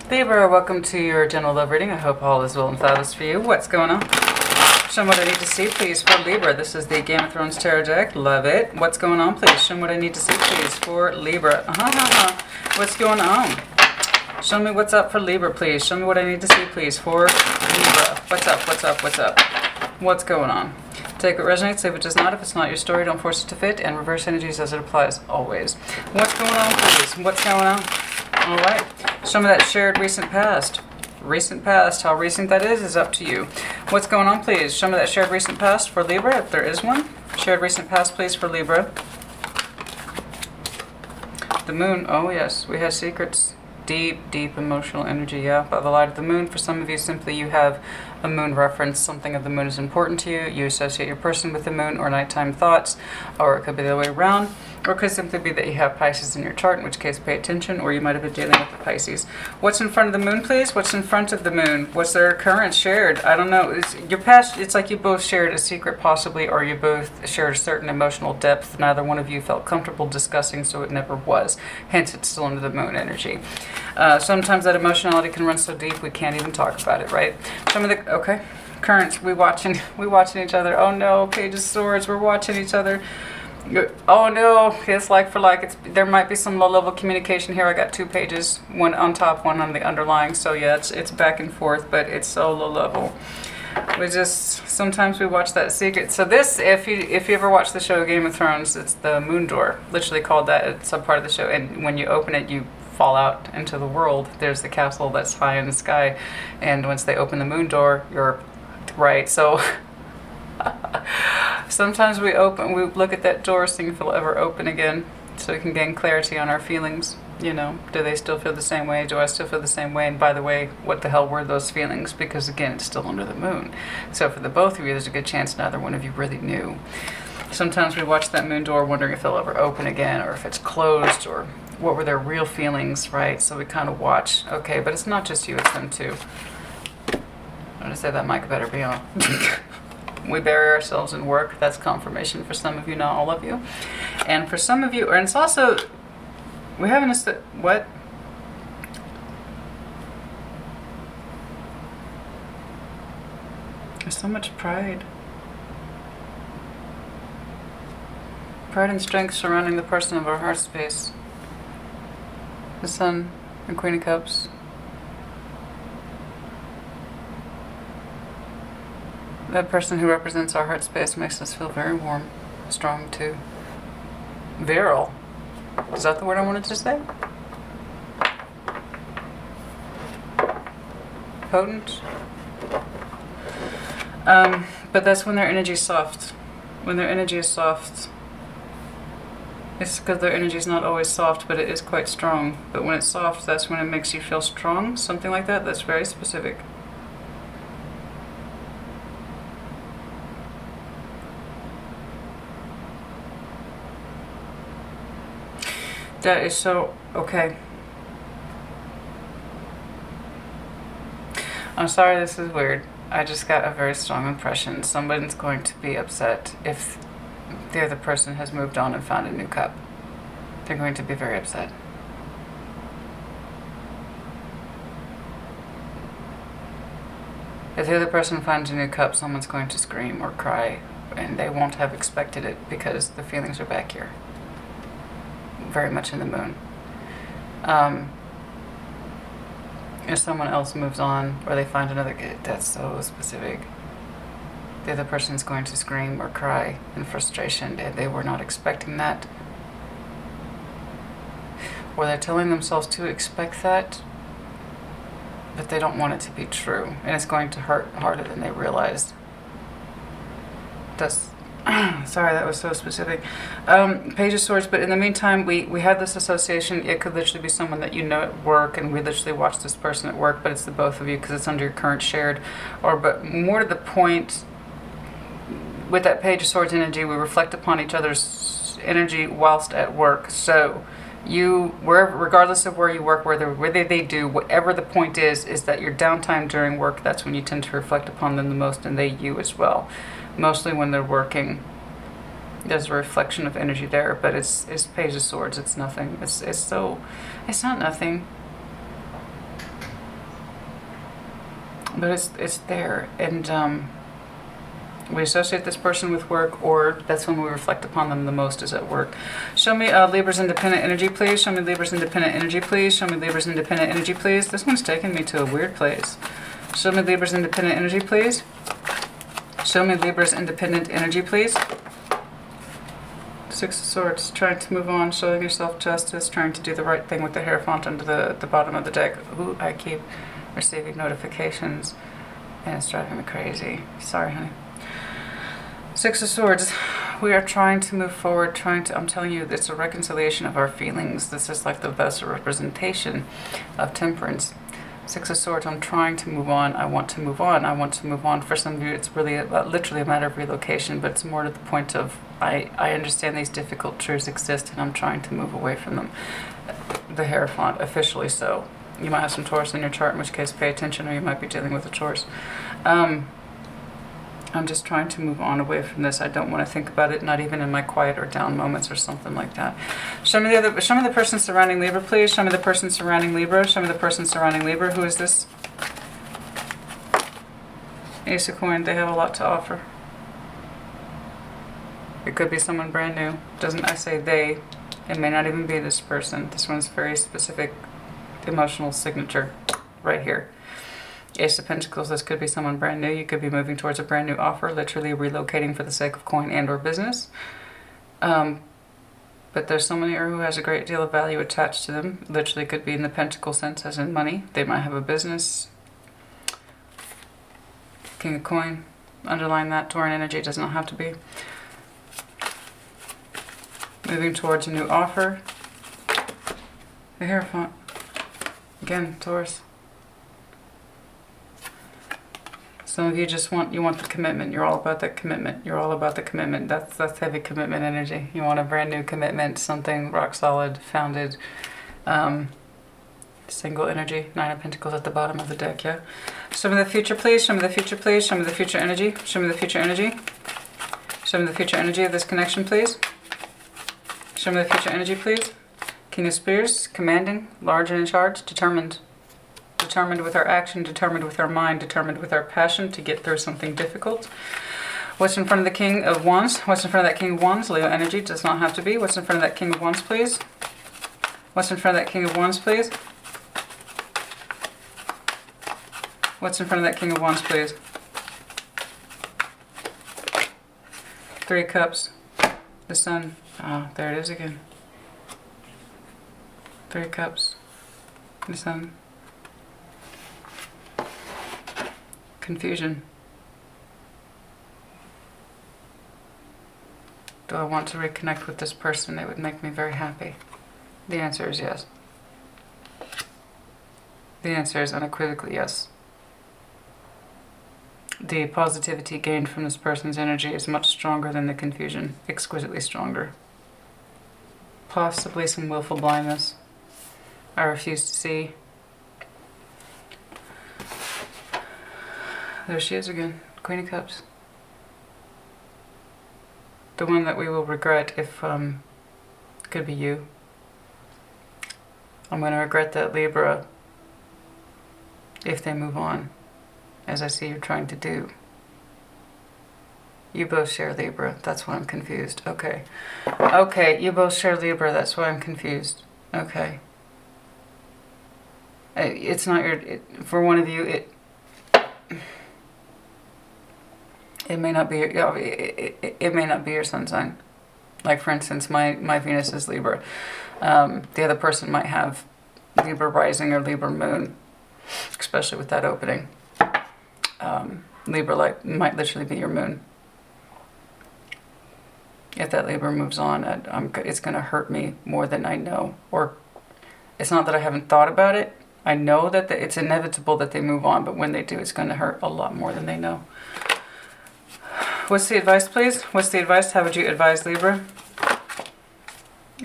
Libra, welcome to your general love reading. I hope all is well and fabulous for you. What's going on? Show me what I need to see, please, for Libra. This is the Game of Thrones Tarot deck. Love it. What's going on, please? Show me what I need to see, please, for Libra. What's going on? Show me what's up for Libra, please. Show me what I need to see, please, for Libra. What's up, what's up, what's up? What's going on? Take what resonates, leave what does not. If it's not your story, don't force it to fit. And reverse energies as it applies, always. What's going on, please? What's going on? All right. Show me that shared recent past. Recent past. How recent that is up to you. What's going on, please? Show me that shared recent past for Libra, if there is one. Shared recent past, please, for Libra. The moon. Oh, yes. We have secrets. Deep, deep emotional energy, yeah. By the light of the moon, for some of you, simply you have a moon reference. Something of the moon is important to you. You associate your person with the moon or nighttime thoughts, or it could be the other way around. Or it could simply be that you have Pisces in your chart, in which case pay attention, or you might have been dealing with the Pisces. What's in front of the moon, please? What's in front of the moon? What's their current shared? I don't know. Your past, it's like you both shared a secret possibly, or you both shared a certain emotional depth neither one of you felt comfortable discussing, so it never was. Hence, it's still under the moon energy. Sometimes that emotionality can run so deep we can't even talk about it, right? Some of the, okay, currents, we watching each other. Oh no, Page of Swords, we're watching each other. Oh no, it's like for like. There might be some low-level communication here. I got two pages, one on top, one on the underlying. So yeah, it's back and forth, but it's so low-level. We just, sometimes we watch that secret. So this, if you ever watch the show Game of Thrones, it's the moon door, literally called that. It's a part of the show, and when you open it, you fall out into the world. There's the castle that's high in the sky, and once they open the moon door, you're right. So sometimes we look at that door, seeing if it'll ever open again, so we can gain clarity on our feelings. You know, do they still feel the same way? Do I still feel the same way? And by the way, what the hell were those feelings? Because again, it's still under the moon. So for the both of you, there's a good chance neither one of you really knew. Sometimes we watch that moon door wondering if it'll ever open again, or if it's closed, or what were their real feelings, right? So we kind of watch. Okay, but it's not just you, it's them too. I'm going to say that mic better be on. We bury ourselves in work. That's confirmation for some of you, not all of you. And for some of you, and it's also, we haven't, what? There's so much pride. Pride and strength surrounding the person of our heart space. The Sun and Queen of Cups. That person who represents our heart space makes us feel very warm, strong too. Virile. Is that the word I wanted to say? Potent. But that's when their energy is soft. When their energy is soft, it's because their energy is not always soft, but it is quite strong. But when it's soft, that's when it makes you feel strong. Something like that. That's very specific. That is so okay. I'm sorry, this is weird. I just got a very strong impression. Someone's going to be upset if the other person has moved on and found a new cup. They're going to be very upset. If the other person finds a new cup, someone's going to scream or cry, and they won't have expected it because the feelings are back here. Very much in the moon. If someone else moves on or they find another kid, that's so specific. The other person's going to scream or cry in frustration, and they were not expecting that. Or they're telling themselves to expect that, but they don't want it to be true, and it's going to hurt harder than they realized. That's sorry, that was so specific. Page of Swords, but in the meantime, we had this association. It could literally be someone that you know at work, and we literally watch this person at work, but it's the both of you because it's under your current shared. But more to the point, with that Page of Swords energy, we reflect upon each other's energy whilst at work. So you, wherever, regardless of where you work, whether they do, whatever the point is that your downtime during work, that's when you tend to reflect upon them the most, and they you as well. Mostly when they're working, there's a reflection of energy there, but it's Page of Swords. It's nothing. It's not nothing. but it's there, and we associate this person with work, or that's when we reflect upon them the most, is at work. Show me Libra's independent energy, please. Show me Libra's independent energy, please. Show me Libra's independent energy, please. This one's taking me to a weird place. Show me Libra's independent energy, please. Show me Libra's independent energy, please. Six of Swords, trying to move on, showing yourself justice, trying to do the right thing with the Hierophant under the bottom of the deck. Ooh, I keep receiving notifications, and it's driving me crazy. Sorry, honey. Six of Swords, we are trying to move forward, I'm telling you, it's a reconciliation of our feelings. This is like the best representation of temperance. Six of Swords, I'm trying to move on. I want to move on. I want to move on. For some of you, it's really literally a matter of relocation, but it's more to the point of, I understand these difficult truths exist, and I'm trying to move away from them. The Hierophant, officially so. You might have some Taurus in your chart, in which case pay attention, or you might be dealing with a Taurus. I'm just trying to move on away from this. I don't want to think about it, not even in my quiet or down moments or something like that. Show me the person surrounding Libra, please. Show me the person surrounding Libra. Show me the person surrounding Libra. Who is this? Ace of Coin. They have a lot to offer. It could be someone brand new. I say they. It may not even be this person. This one's very specific emotional signature right here. Ace of Pentacles, this could be someone brand new. You could be moving towards a brand new offer, literally relocating for the sake of coin and or business. But there's someone here who has a great deal of value attached to them. Literally could be in the pentacle sense, as in money. They might have a business. King of Coin. Underline that. Tauran energy, does not have to be. Moving towards a new offer. The Hierophant. Again, Taurus. Some of you just want the commitment. You're all about that commitment. You're all about the commitment. That's heavy commitment energy. You want a brand new commitment, something rock solid, founded, single energy. Nine of Pentacles at the bottom of the deck, yeah? Show me the future, please. Show me the future, please. Show me the future energy. Show me the future energy. Show me the future energy of this connection, please. Show me the future energy, please. King of Spears, commanding, large and in charge, determined. Determined with our action, determined with our mind, determined with our passion to get through something difficult. What's in front of the King of Wands? What's in front of that King of Wands? Leo energy, does not have to be. What's in front of that King of Wands, please? What's in front of that King of Wands, please? What's in front of that King of Wands, please? Three of Cups. The Sun. Oh, there it is again. Three of Cups. The Sun. Confusion. Do I want to reconnect with this person? It would make me very happy. The answer is yes. The answer is unequivocally yes. The positivity gained from this person's energy is much stronger than the confusion. Exquisitely stronger. Possibly some willful blindness. I refuse to see. There she is again, Queen of Cups. The one that we will regret if, could be you. I'm going to regret that, Libra, if they move on, as I see you're trying to do. You both share Libra, that's why I'm confused. Okay. Okay, you both share Libra, that's why I'm confused. Okay. It's not your, for one of you, it may not be your, it may not be your sun sign. Like for instance, my Venus is Libra. The other person might have Libra rising or Libra moon, especially with that opening. Libra might literally be your moon. If that Libra moves on, it's going to hurt me more than I know. Or it's not that I haven't thought about it. I know that it's inevitable that they move on, but when they do, it's going to hurt a lot more than they know. What's the advice, please? What's the advice? How would you advise Libra?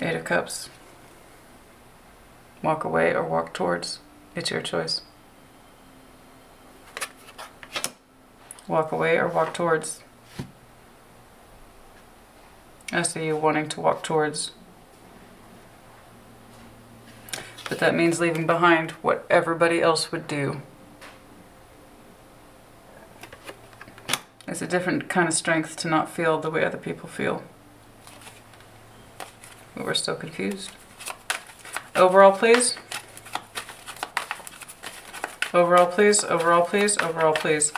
Eight of Cups. Walk away or walk towards. It's your choice. Walk away or walk towards. I see you wanting to walk towards. But that means leaving behind what everybody else would do. It's a different kind of strength to not feel the way other people feel. But we're still confused. Overall, please. Overall, please. Overall, please. Overall, please.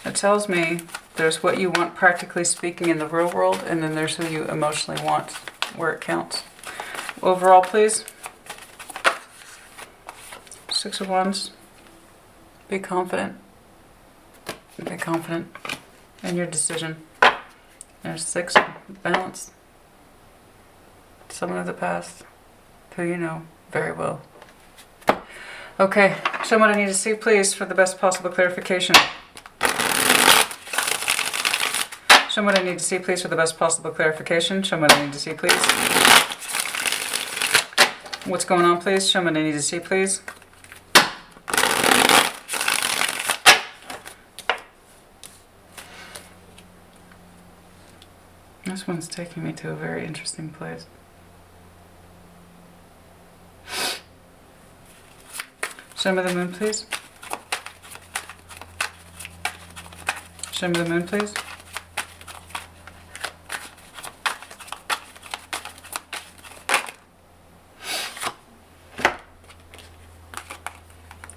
It tells me there's what you want practically speaking in the real world, and then there's who you emotionally want where it counts. Overall, please. Six of Wands. Be confident. Be confident in your decision. There's six. Balance. Someone of the past who you know very well. Okay, show me what I need to see, please, for the best possible clarification. Show me what I need to see, please, for the best possible clarification. Show me what I need to see, please. What's going on, please? Show me what I need to see, please. This one's taking me to a very interesting place. Show me the moon, please. Show me the moon, please.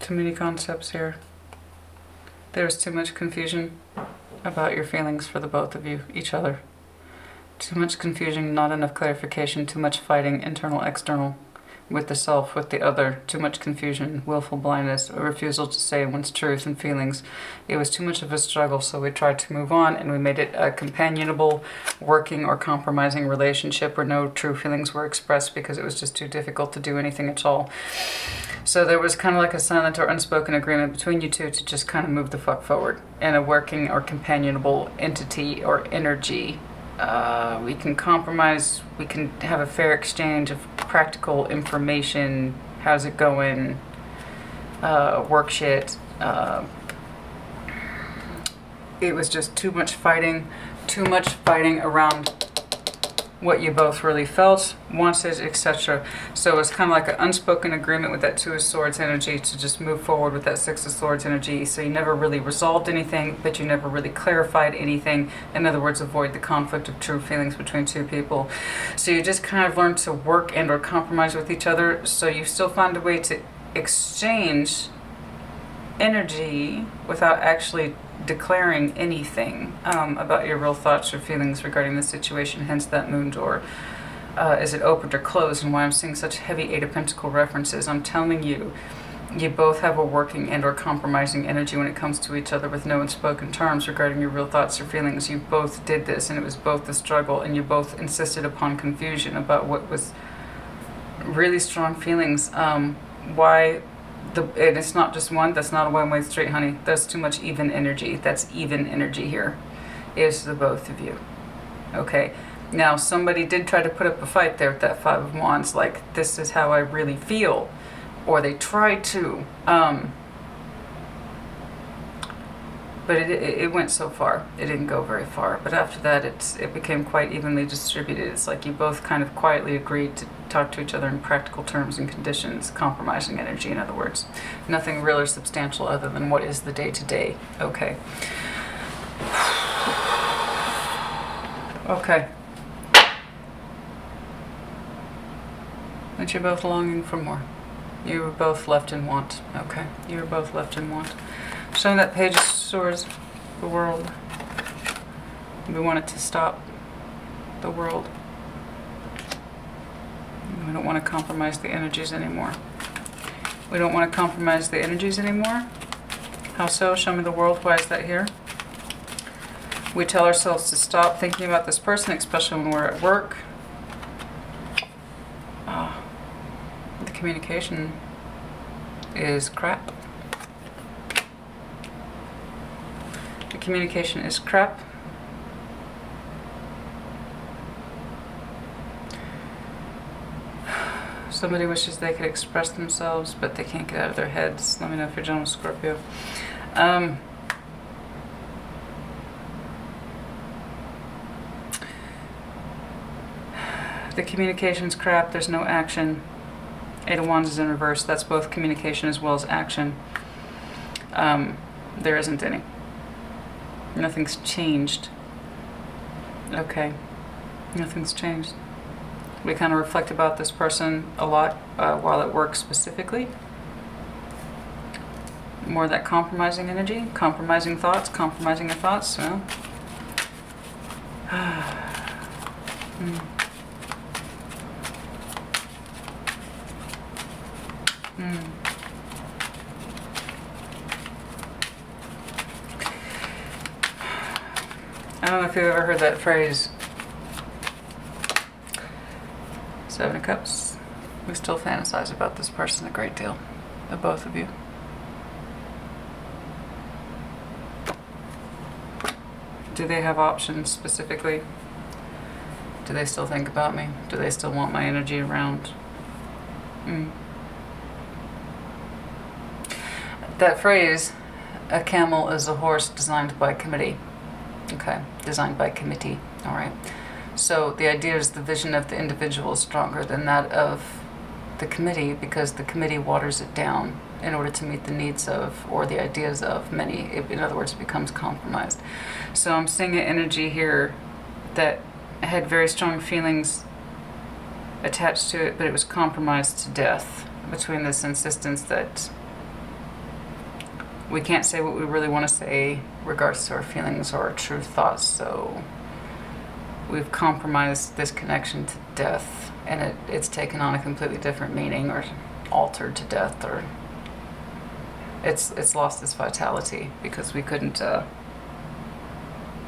Too many concepts here. There's too much confusion about your feelings for the both of you, each other. Too much confusion, not enough clarification, too much fighting, internal, external, with the self, with the other, too much confusion, willful blindness, a refusal to say one's truth and feelings. It was too much of a struggle, so we tried to move on, and we made it a companionable, working or compromising relationship where no true feelings were expressed because it was just too difficult to do anything at all. So there was kind of like a silent or unspoken agreement between you two to just kind of move the fuck forward in a working or companionable entity or energy. We can compromise, we can have a fair exchange of practical information, how's it going, work shit. It was just too much fighting around what you both really felt, wanted, etc. So it was kind of like an unspoken agreement with that Two of Swords energy to just move forward with that Six of Swords energy. So you never really resolved anything, but you never really clarified anything. In other words, avoid the conflict of true feelings between two people. So you just kind of learned to work and or compromise with each other. So you still found a way to exchange energy without actually declaring anything about your real thoughts or feelings regarding the situation, hence that moon door. Is it opened or closed, and why I'm seeing such heavy Eight of Pentacle references? I'm telling you, you both have a working and or compromising energy when it comes to each other with no unspoken terms regarding your real thoughts or feelings. You both did this, and it was both a struggle, and you both insisted upon confusion about what was really strong feelings. Why? And it's not just one. That's not a one-way street, honey. That's too much even energy. That's even energy here. It's the both of you. Okay. Now, somebody did try to put up a fight there with that Five of Wands. Like, this is how I really feel. Or they tried to. But it went so far. It didn't go very far. But after that, it became quite evenly distributed. It's like you both kind of quietly agreed to talk to each other in practical terms and conditions, compromising energy, in other words. Nothing real or substantial other than what is the day-to-day. Okay. Okay. But you're both longing for more. You were both left in want. Okay. You were both left in want. Showing that Page of Swords, the world. We want it to stop. The world. We don't want to compromise the energies anymore. We don't want to compromise the energies anymore. How so? Show me the world. Why is that here? We tell ourselves to stop thinking about this person, especially when we're at work. The communication is crap. The communication is crap. Somebody wishes they could express themselves, but they can't get out of their heads. Let me know if you're General Scorpio. The communication's crap. There's no action. Eight of Wands is in reverse. That's both communication as well as action. There isn't any. Nothing's changed. Okay. Nothing's changed. We kind of reflect about this person a lot while at work specifically. More of that compromising energy, compromising thoughts, compromising your thoughts. Well, I don't know if you've ever heard that phrase, 7 of Cups. We still fantasize about this person a great deal, the both of you. Do they have options specifically? Do they still think about me? Do they still want my energy around? That phrase, a camel is a horse designed by committee. Okay, designed by committee, all right. So the idea is the vision of the individual is stronger than that of the committee, because the committee waters it down in order to meet the needs of, or the ideas of many. In other words, it becomes compromised. So I'm seeing an energy here that had very strong feelings attached to it, but it was compromised to death between this insistence that we can't say what we really want to say regards to our feelings or our true thoughts. So we've compromised this connection to death, and it's taken on a completely different meaning, or altered to death, or it's lost its vitality because we couldn't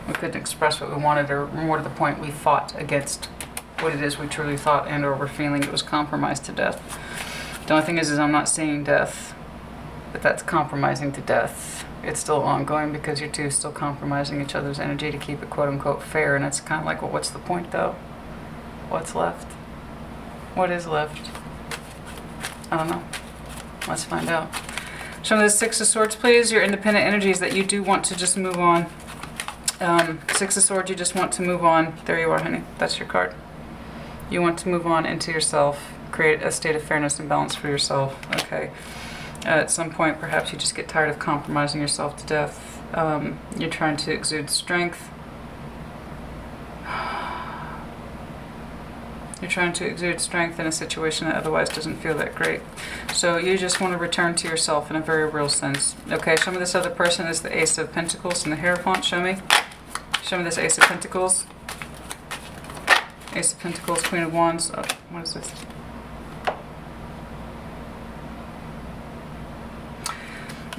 express what we wanted, or more to the point, we fought against what it is we truly thought and or were feeling. It was compromised to death. The only thing is I'm not seeing death, but that's compromising to death. It's still ongoing because you two still compromising each other's energy to keep it quote-unquote fair, and it's kind of like, well, what's the point though? What's left? What is left? I don't know. Let's find out. Show me the 6 of Swords, please. Your independent energies that you do want to just move on. 6 of Swords, you just want to move on. There you are, honey. That's your card. You want to move on into yourself, create a state of fairness and balance for yourself. Okay. At some point, perhaps you just get tired of compromising yourself to death. You're trying to exude strength. You're trying to exude strength in a situation that otherwise doesn't feel that great. So you just want to return to yourself in a very real sense. Okay, show me this other person. Is the Ace of Pentacles and the Hierophant. Show me. Show me this Ace of Pentacles. Ace of Pentacles, Queen of Wands. Oh, what is this?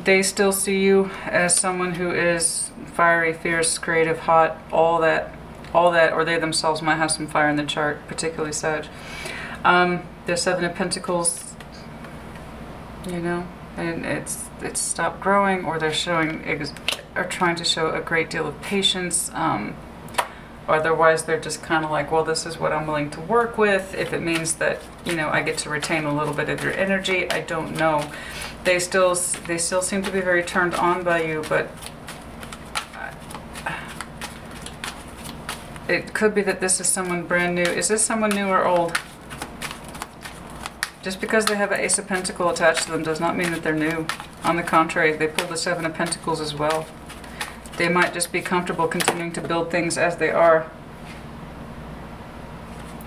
They still see you as someone who is fiery, fierce, creative, hot, all that, or they themselves might have some fire in the chart, particularly Sag. The 7 of Pentacles, you know, and it's stopped growing, or they're trying to show a great deal of patience. Otherwise, they're just kind of like, well, this is what I'm willing to work with. If it means that, you know, I get to retain a little bit of your energy, I don't know. They still seem to be very turned on by you, but it could be that this is someone brand new. Is this someone new or old? Just because they have an Ace of Pentacles attached to them does not mean that they're new. On the contrary, they pulled the 7 of Pentacles as well. They might just be comfortable continuing to build things as they are,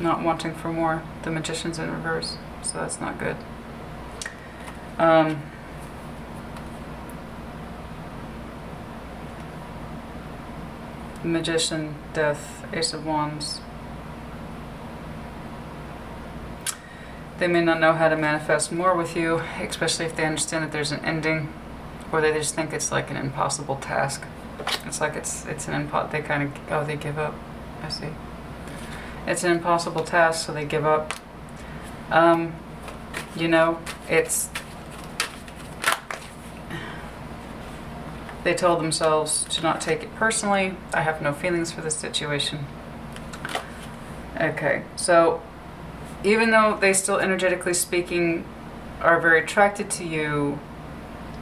not wanting for more. The Magician's in reverse, so that's not good. Magician, Death, Ace of Wands. They may not know how to manifest more with you, especially if they understand that there's an ending, or they just think it's like an impossible task. It's like it's an they kind of, oh, they give up. I see. It's an impossible task, so they give up. You know, they told themselves to not take it personally. I have no feelings for this situation. Okay, so even though they still, energetically speaking, are very attracted to you,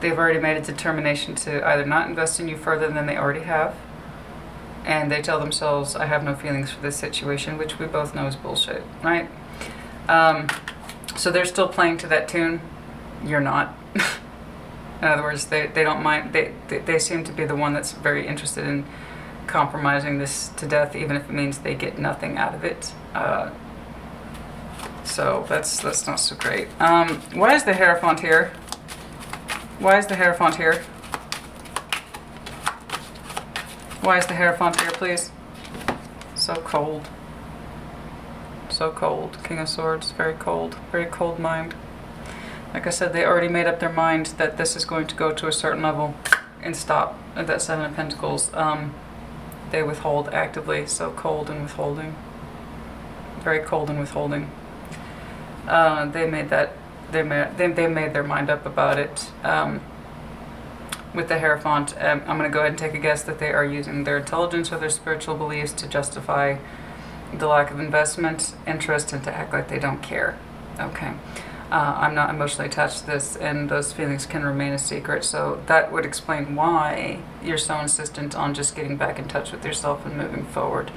they've already made a determination to either not invest in you further than they already have, and they tell themselves, I have no feelings for this situation, which we both know is bullshit, right? So they're still playing to that tune. You're not. In other words, they don't mind. They seem to be the one that's very interested in compromising this to death, even if it means they get nothing out of it. So that's not so great. Why is the Hierophant here? Why is the Hierophant here? Why is the Hierophant here, please? So cold. So cold. King of Swords, very cold. Very cold mind. Like I said, they already made up their mind that this is going to go to a certain level and stop at that Seven of Pentacles. They withhold actively. So cold and withholding. Very cold and withholding. They made their mind up about it. With the Hierophant, I'm going to go ahead and take a guess that they are using their intelligence or their spiritual beliefs to justify the lack of investment, interest, and to act like they don't care. Okay. I'm not emotionally attached to this, and those feelings can remain a secret. So that would explain why you're so insistent on just getting back in touch with yourself and moving forward.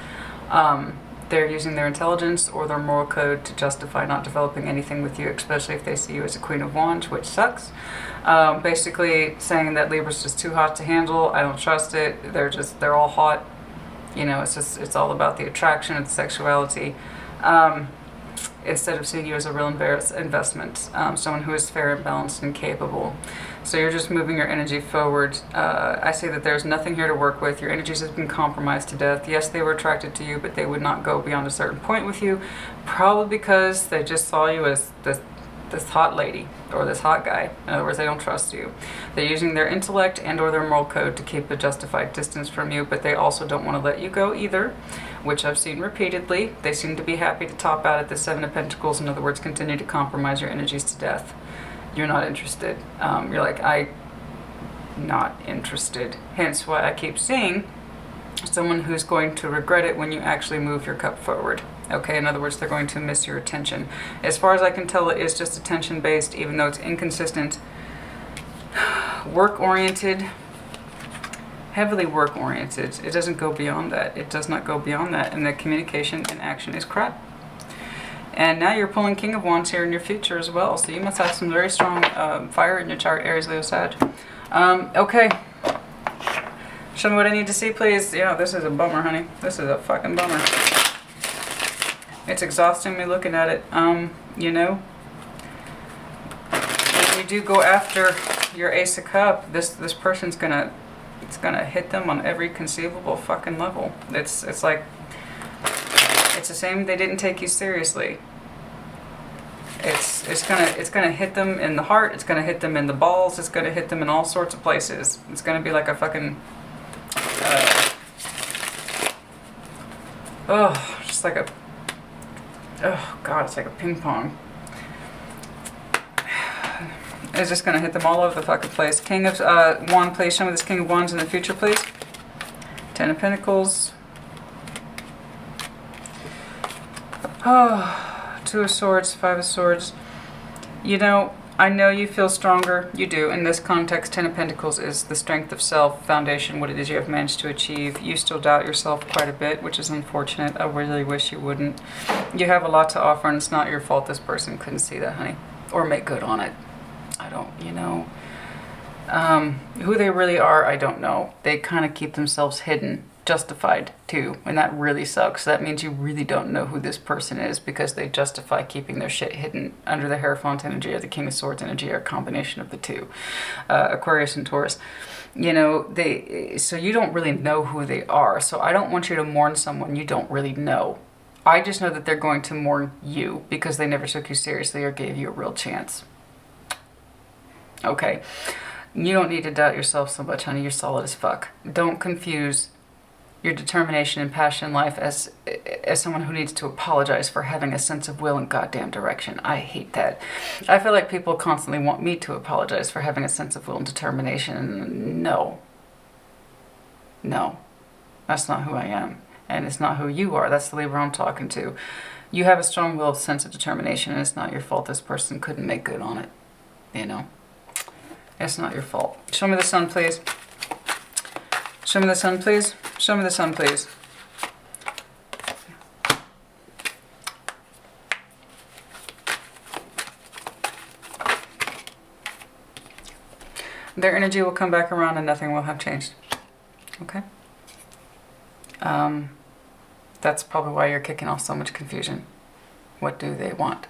They're using their intelligence or their moral code to justify not developing anything with you, especially if they see you as a Queen of Wands, which sucks. Basically saying that Libra's just too hot to handle. I don't trust it. They're all hot. You know, it's all about the attraction and the sexuality. Instead of seeing you as a real investment, someone who is fair and balanced and capable. So you're just moving your energy forward. I say that there's nothing here to work with. Your energies have been compromised to death. Yes, they were attracted to you, but they would not go beyond a certain point with you, probably because they just saw you as this hot lady or this hot guy. In other words, they don't trust you. They're using their intellect and or their moral code to keep a justified distance from you, but they also don't want to let you go either, which I've seen repeatedly. They seem to be happy to top out at the Seven of Pentacles. In other words, continue to compromise your energies to death. You're not interested. You're like, I'm not interested. Hence why I keep seeing someone who's going to regret it when you actually move your cup forward. Okay, in other words, they're going to miss your attention. As far as I can tell, it is just attention-based, even though it's inconsistent. Work-oriented, heavily work-oriented. It doesn't go beyond that. It does not go beyond that, and the communication and action is crap. And now you're pulling King of Wands here in your future as well, so you must have some very strong fire in your chart, Aries, Leo, Sag. Okay. Show me what I need to see, please. Yeah, this is a bummer, honey. This is a fucking bummer. It's exhausting me looking at it. You know, when you do go after your Ace of Cups, this person's gonna hit them on every conceivable fucking level. It's like, it's the same. They didn't take you seriously. It's gonna hit them in the heart. It's gonna hit them in the balls. It's gonna hit them in all sorts of places. It's gonna be like a fucking just like a, oh god, it's like a ping pong. It's just gonna hit them all over the fucking place. King of Wands, please show me this King of Wands in the future, please. Ten of Pentacles. Oh, Two of Swords, Five of Swords. You know, I know you feel stronger. You do. In this context, Ten of Pentacles is the strength of self, foundation, what it is you have managed to achieve. You still doubt yourself quite a bit, which is unfortunate. I really wish you wouldn't. You have a lot to offer, and it's not your fault this person couldn't see that, honey. Or make good on it. I don't, you know. Who they really are, I don't know. They kind of keep themselves hidden. Justified too, and that really sucks. That means you really don't know who this person is because they justify keeping their shit hidden under the Hierophant energy or the King of Swords energy or a combination of the two. Aquarius and Taurus. You know, so you don't really know who they are. So I don't want you to mourn someone you don't really know. I just know that they're going to mourn you because they never took you seriously or gave you a real chance. Okay. You don't need to doubt yourself so much, honey. You're solid as fuck. Don't confuse your determination and passion in life as someone who needs to apologize for having a sense of will and goddamn direction. I hate that. I feel like people constantly want me to apologize for having a sense of will and determination. No. No. That's not who I am. And it's not who you are. That's the Libra I'm talking to. You have a strong will, sense of determination, and it's not your fault this person couldn't make good on it. You know? It's not your fault. Show me the sun, please. Show me the sun, please. Show me the sun, please. Their energy will come back around and nothing will have changed. Okay? That's probably why you're kicking off so much confusion. What do they want?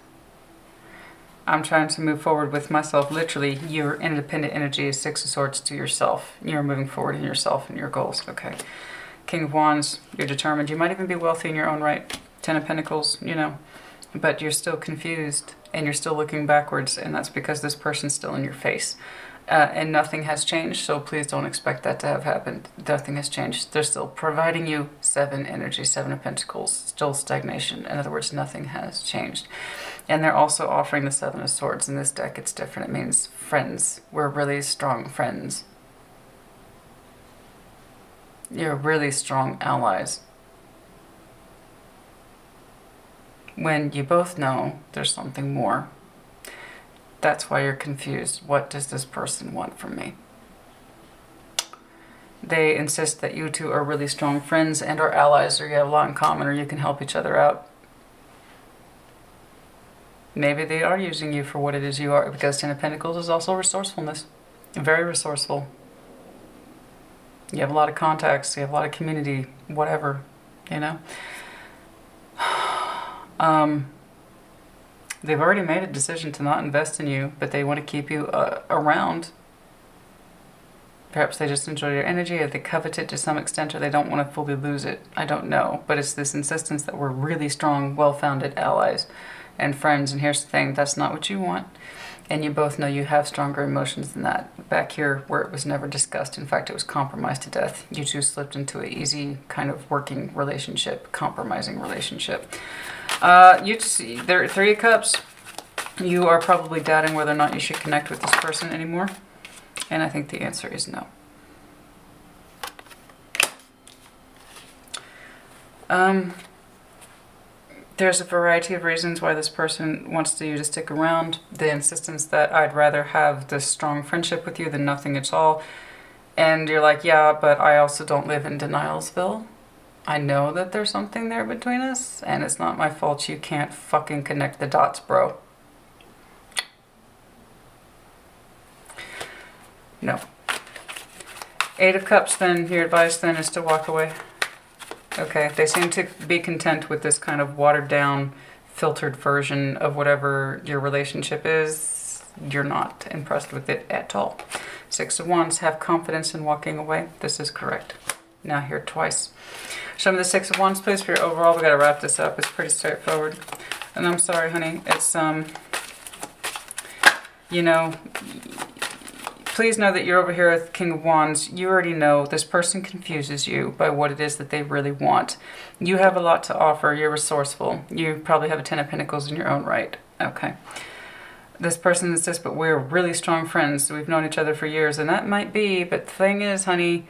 I'm trying to move forward with myself. Literally, your independent energy is Six of Swords to yourself. You're moving forward in yourself and your goals. Okay. King of Wands, you're determined. You might even be wealthy in your own right. Ten of Pentacles, you know. But you're still confused and you're still looking backwards, and that's because this person's still in your face. And nothing has changed, so please don't expect that to have happened. Nothing has changed. They're still providing you 7 energy, 7 of Pentacles, still stagnation. In other words, nothing has changed. And they're also offering the 7 of Swords. In this deck, it's different. It means friends. We're really strong friends. You're really strong allies. When you both know there's something more. That's why you're confused. What does this person want from me? They insist that you two are really strong friends and are allies, or you have a lot in common, or you can help each other out. Maybe they are using you for what it is you are, because Ten of Pentacles is also resourcefulness. Very resourceful. You have a lot of contacts, you have a lot of community, whatever, you know. They've already made a decision to not invest in you, but they want to keep you around. Perhaps they just enjoy your energy, or they covet it to some extent, or they don't want to fully lose it. I don't know. But it's this insistence that we're really strong, well-founded allies and friends. And here's the thing, that's not what you want. And you both know you have stronger emotions than that. Back here, where it was never discussed, in fact, it was compromised to death. You two slipped into an easy kind of working relationship, compromising relationship. There are 3 of Cups. You are probably doubting whether or not you should connect with this person anymore. And I think the answer is no. There's a variety of reasons why this person wants you to stick around. The insistence that I'd rather have this strong friendship with you than nothing at all. And you're like, yeah, but I also don't live in Denialsville. I know that there's something there between us, and it's not my fault you can't fucking connect the dots, bro. No. 8 of Cups, then, your advice then is to walk away. Okay, they seem to be content with this kind of watered down, filtered version of whatever your relationship is. You're not impressed with it at all. 6 of Wands, have confidence in walking away. This is correct. Now here twice. Show me the 6 of Wands, please, for your overall. We gotta wrap this up. It's pretty straightforward. And I'm sorry, honey. It's, you know, please know that you're over here with King of Wands. You already know this person confuses you by what it is that they really want. You have a lot to offer. You're resourceful. You probably have a 10 of Pentacles in your own right. Okay. This person insists, but we're really strong friends. We've known each other for years, and that might be, but the thing is, honey,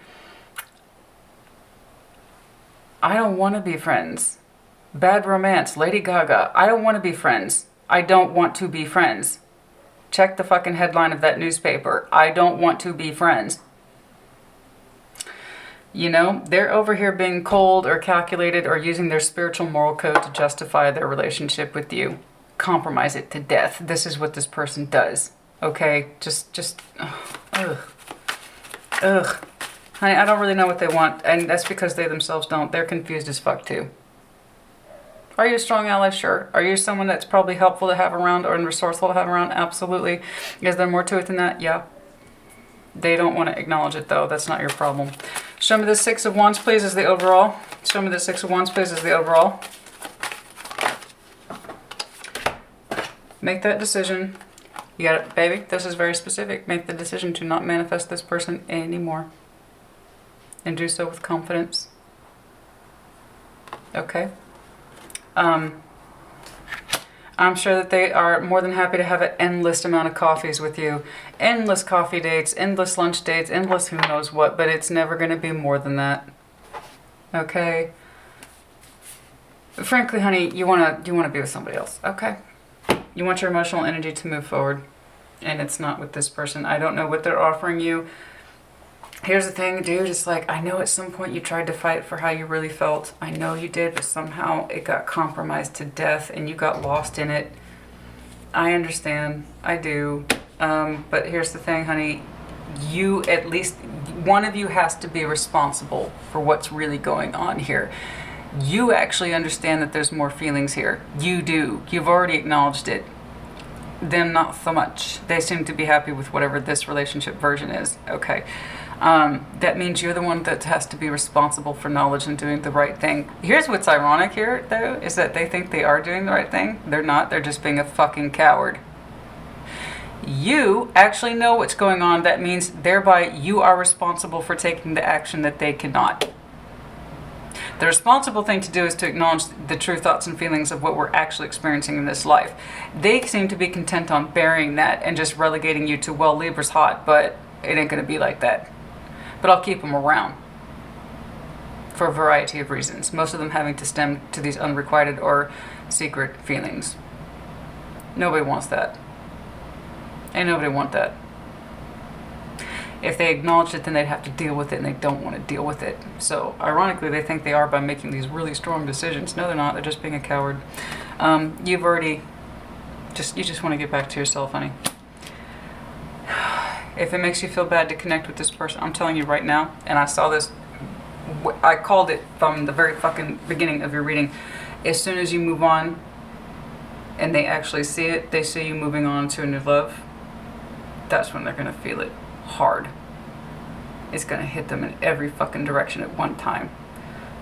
I don't want to be friends. Bad Romance, Lady Gaga. I don't want to be friends. I don't want to be friends. Check the fucking headline of that newspaper. I don't want to be friends. You know, they're over here being cold or calculated or using their spiritual moral code to justify their relationship with you. Compromise it to death. This is what this person does. Okay? Ugh. Honey, I don't really know what they want, and that's because they themselves don't. They're confused as fuck, too. Are you a strong ally? Sure. Are you someone that's probably helpful to have around or resourceful to have around? Absolutely. Is there more to it than that? Yeah. They don't want to acknowledge it, though. That's not your problem. Show me the 6 of Wands, please, as the overall. Show me the 6 of Wands, please, as the overall. Make that decision. You got it, baby. This is very specific. Make the decision to not manifest this person anymore. And do so with confidence. Okay? I'm sure that they are more than happy to have an endless amount of coffees with you. Endless coffee dates, endless lunch dates, endless who knows what, but it's never going to be more than that. Okay? Frankly, honey, you want to be with somebody else. Okay? You want your emotional energy to move forward, and it's not with this person. I don't know what they're offering you. Here's the thing, dude, it's like, I know at some point you tried to fight for how you really felt. I know you did, but somehow it got compromised to death and you got lost in it. I understand. I do. But here's the thing, honey. you, at least one of you, has to be responsible for what's really going on here. You actually understand that there's more feelings here. You do. You've already acknowledged it. Them not so much. They seem to be happy with whatever this relationship version is. Okay. That means you're the one that has to be responsible for knowledge and doing the right thing. Here's what's ironic here, though, is that they think they are doing the right thing. They're not. They're just being a fucking coward. You actually know what's going on. That means thereby you are responsible for taking the action that they cannot. The responsible thing to do is to acknowledge the true thoughts and feelings of what we're actually experiencing in this life. They seem to be content on burying that and just relegating you to, well, Libra's hot, but it ain't going to be like that. But I'll keep them around for a variety of reasons, most of them having to stem to these unrequited or secret feelings. Nobody wants that. Ain't nobody want that. If they acknowledged it, then they'd have to deal with it, and they don't want to deal with it. So, ironically, they think they are by making these really strong decisions. No, they're not. They're just being a coward. You've already... You just want to get back to yourself, honey. If it makes you feel bad to connect with this person, I'm telling you right now, and I saw this... I called it from the very fucking beginning of your reading. As soon as you move on, and they actually see it, they see you moving on to a new love, that's when they're going to feel it hard. It's going to hit them in every fucking direction at one time.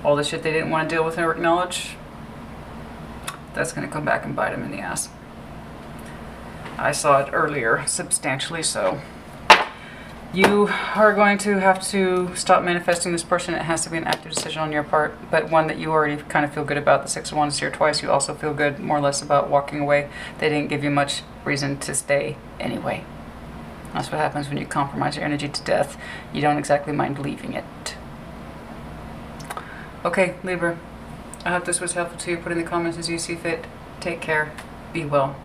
All the shit they didn't want to deal with or acknowledge, that's going to come back and bite them in the ass. I saw it earlier, substantially so. You are going to have to stop manifesting this person. It has to be an active decision on your part, but one that you already kind of feel good about. The Six of Wands is here twice. You also feel good, more or less, about walking away. They didn't give you much reason to stay anyway. That's what happens when you compromise your energy to death. You don't exactly mind leaving it. Okay, Libra. I hope this was helpful to you. Put in the comments as you see fit. Take care. Be well.